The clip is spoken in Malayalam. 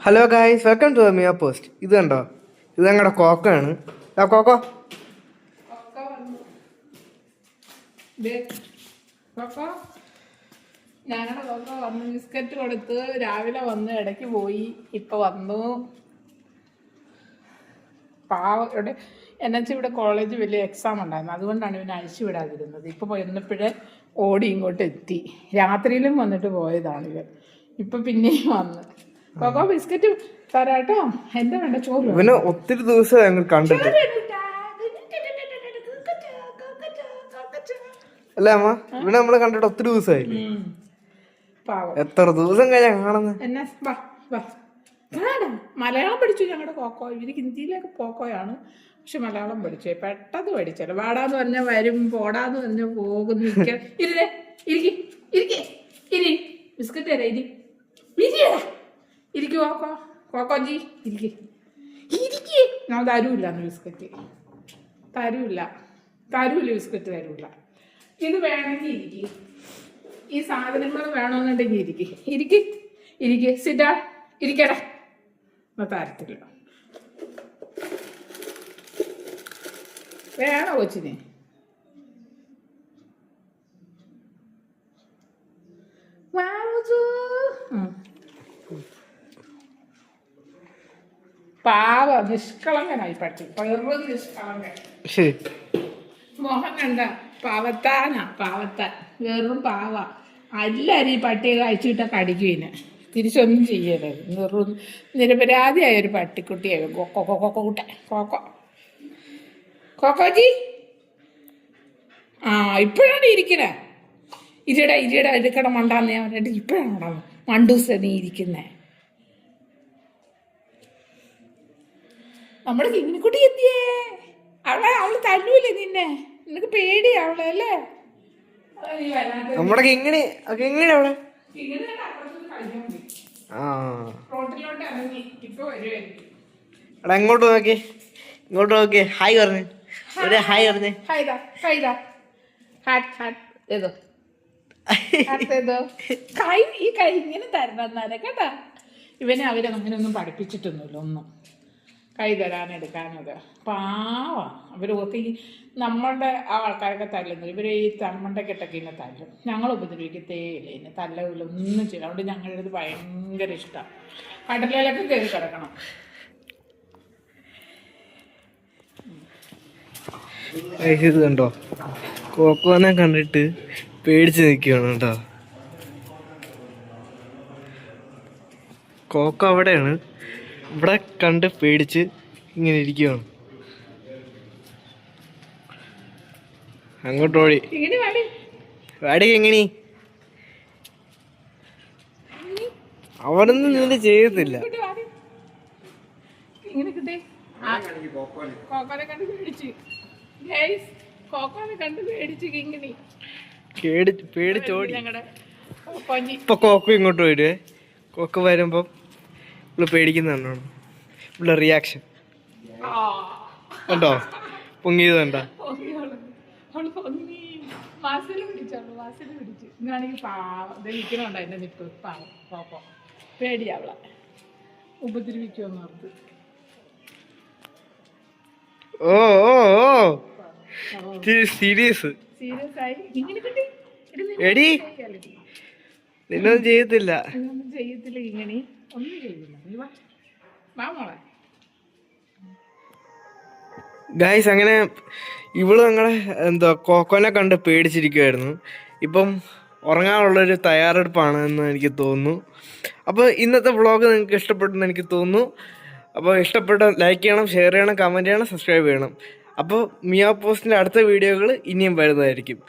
Hello guys, welcome to Miya post. ഇത് കണ്ടോ, ഇത് ഞങ്ങളുടെ കോക്കയാണ്. കോക്കോ ഞങ്ങളുടെ കൊക്ക വന്ന് ബിസ്ക്കറ്റ് കൊടുത്ത് രാവിലെ വന്ന് ഇടയ്ക്ക് പോയി, ഇപ്പൊ വന്നു. ഇവിടെ എന്നുവെച്ചാൽ ഇവിടെ കോളേജ് വലിയ എക്സാം ഉണ്ടായിരുന്നു, അതുകൊണ്ടാണ് ഇവനെ അഴിച്ചു വിടാതിരുന്നത്. ഇപ്പൊ വന്നപ്പോഴേ ഓടി ഇങ്ങോട്ട് എത്തി. രാത്രിയിലും വന്നിട്ട് പോയതാണ് ഇവൻ. ഇപ്പൊ പിന്നെയും വന്ന്. കൊക്കോ ബിസ്ക്കറ്റ് തരാട്ടോ. എന്താ വേണ്ട? ചോറ്. ഇവന് ഒത്തിരി ദിവസം ഞങ്ങൾ കണ്ടിട്ട് അല്ലേ അമ്മ? ഇവിടെ നമ്മള് കണ്ടിട്ട് ഒത്തിരി ദിവസമായി. എത്ര ദിവസം കഴിഞ്ഞാ കാണുന്നത്? മലയാളം പഠിച്ചു ഞങ്ങളുടെ കോക്കോ. ഇവര് ഹിന്ദിയിലൊക്കെ പോക്കോയാണ്, പക്ഷെ മലയാളം പഠിച്ചു. പെട്ടെന്ന് പഠിച്ചല്ലോ. വാടാന്ന് പറഞ്ഞാൽ വരും, പോടാന്ന് പറഞ്ഞാൽ പോകും. ബിസ്ക്കറ്റ് തരാം. ഇരിക്കു കോക്കോ. കോക്കോജി ഇരിക്കേ. ഞാൻ തരൂല്ല ബിസ്ക്കറ്റ്. തരൂല്ല ബിസ്ക്കറ്റ് തരൂല്ല. ഇത് വേണമെങ്കിൽ ഈ സാധനങ്ങൾ വേണമെന്നുണ്ടെങ്കിൽ ഇരിക്ക്. സിറ്റാ ഇരിക്കടാ. തരത്തില്ല. വേണോ കൊച്ചിനെ? പാവ നിഷ്കളങ്കനായി പട്ടി. വെറും നിഷ്കളങ്കൻ. മോഹൻ കണ്ട പാവത്താൻ വെറും പാവ. എല്ലാവരും ഈ പട്ടിയെ കഴിച്ചിട്ട കടിക്കുവിനെ. തിരിച്ചൊന്നും ചെയ്യരുത്. വെറും നിരപരാധിയായ ഒരു പട്ടിക്കുട്ടിയായി. കോക്കോജി ഇപ്പോഴാണ് ഇരിക്കണേ. ഇരിയടാ എടുക്കട മണ്ടാന്ന് ഞാൻ പറഞ്ഞിട്ട് ഇപ്പോഴാണ് മണ്ടൂസ നീ ഇരിക്കുന്നേ. നമ്മുടെ കിങ്ങിനിക്കുട്ടി എന്തിയേ? അവള് തല്ലൂല്ലേ നിന്നെ? നിനക്ക് പേടിയാ അവളെ അല്ലേ? നമ്മുടെ കിങ്ങിണി അവിടെ എടാ ഇങ്ങോട്ട് നോക്കി ഹായ് പറഞ്ഞേ. ഹായ് പറഞ്ഞേ. ഈ കൈ ഇങ്ങനെ തരണം കേട്ടാ. ഇവനെ അവരങ്ങനെയൊന്നും പഠിപ്പിച്ചിട്ടൊന്നുമില്ല, ഒന്നും കൈ തരാനെടുക്കാനത്. പാവ അവരൊക്കെ ഈ നമ്മളുടെ ആ ആൾക്കാരൊക്കെ തല്ലുന്നത്. ഇവർ ഈ തമ്മണ്ടക്കെട്ടൊക്കെ ഇന്നെ തല്ലും. ഞങ്ങൾ ഉപദ്രവിക്കത്തേയില്ല, ഇന്നെ തല്ലവില്ല, ഒന്നും ചെയ്യില്ല. അതുകൊണ്ട് ഞങ്ങളുടെ ഇത് ഭയങ്കര ഇഷ്ടമാണ്. കടലയിലൊക്കെ കയറി കിടക്കണം. ഇത് കണ്ടോ, കോക്കോനെ കണ്ടിട്ട് പേടിച്ച് നിൽക്കുകയാണ് കേട്ടോ. കോക്കോ അവിടെയാണ്, ഇവിടെ കണ്ട് പേടിച്ച് ഇങ്ങനെ ഇരിക്കുകയാണ്. അങ്ങോട്ട് ഓടി വാടി എങ്ങനെ. അവനൊന്നും നിന്നെ ചെയ്യത്തില്ല. പേടിച്ചോടി. ഇപ്പൊ കോക്കോ ഇങ്ങോട്ട് വരുവേ. കോക്കോ വരുമ്പോ ഇവിടെ പേടിക്കുന്നതാണ് ഇവിടെ റിയാക്ഷൻ കണ്ടോ. പൊങ്ങിയത് കണ്ടോ? പേടിയാവള ഉപദ്രവിക്കുമെന്ന് ഓർത്ത്. സീരിയസ് ആയി. എടി നിന്നൊന്നും ചെയ്യത്തില്ല. ഇങ്ങനെ ഒന്നും ചെയ്യില്ല. വാ മോളെ. ഗായ്സ്, അങ്ങനെ ഇവള് ഞങ്ങളെ കോക്കോനെ കണ്ട് പേടിച്ചിരിക്കുമായിരുന്നു. ഇപ്പം ഉറങ്ങാനുള്ളൊരു തയ്യാറെടുപ്പാണ് എന്ന് എനിക്ക് തോന്നുന്നു. അപ്പോൾ ഇന്നത്തെ വ്ളോഗ് നിങ്ങൾക്ക് ഇഷ്ടപ്പെട്ടെന്ന് എനിക്ക് തോന്നുന്നു. അപ്പോൾ ഇഷ്ടപ്പെട്ട ലൈക്ക് ചെയ്യണം, ഷെയർ ചെയ്യണം, കമൻറ്റ് ചെയ്യണം, സബ്സ്ക്രൈബ് ചെയ്യണം. അപ്പോൾ മിയ പോസ്റ്റിൻ്റെ അടുത്ത വീഡിയോകൾ ഇനിയും വരുന്നതായിരിക്കും.